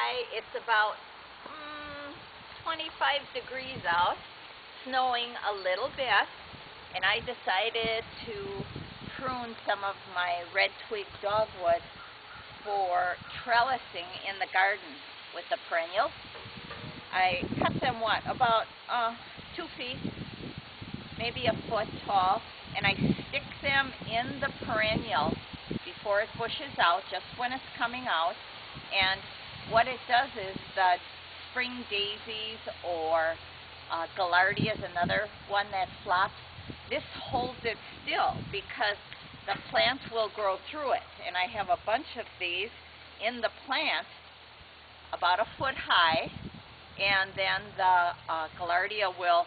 July. It's about 25 degrees out, snowing a little bit, and I decided to prune some of my red twig dogwood for trellising in the garden with the perennials. I cut them, about 2 feet, maybe a foot tall, and I stick them in the perennial before it bushes out, just when it's coming out. And what it does is the spring daisies or gaillardia is another one that flops. This holds it still because the plant will grow through it. And I have a bunch of these in the plant about a foot high, and then the gaillardia will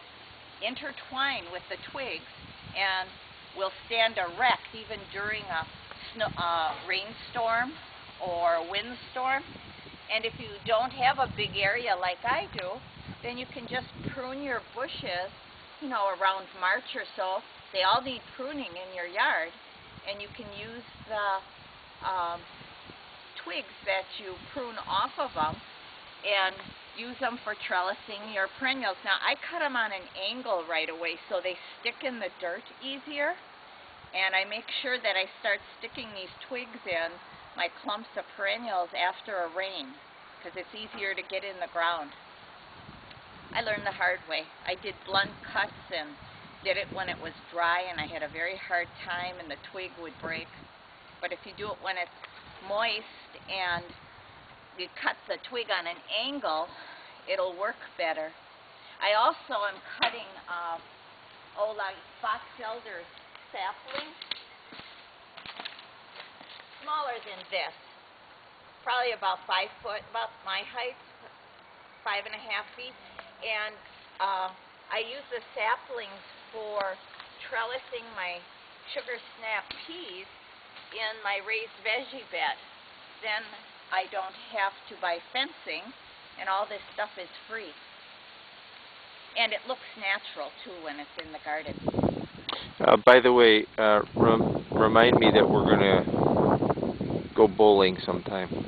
intertwine with the twigs and will stand erect even during a rainstorm or windstorm. And if you don't have a big area like I do, then you can just prune your bushes, around March or so. They all need pruning in your yard, and you can use the twigs that you prune off of them and use them for trellising your perennials. Now, I cut them on an angle right away so they stick in the dirt easier, and I make sure that I start sticking these twigs in my clumps of perennials after a rain, because it's easier to get in the ground. I learned the hard way. I did blunt cuts and did it when it was dry, and I had a very hard time, and the twig would break. But if you do it when it's moist and you cut the twig on an angle, it'll work better. I also am cutting like box elder sapling, smaller than this, probably about 5 foot, about my height, 5.5 feet, and I use the saplings for trellising my sugar snap peas in my raised veggie bed. Then I don't have to buy fencing, and all this stuff is free. And it looks natural too when it's in the garden. By the way, remind me that we're going to go bowling sometime.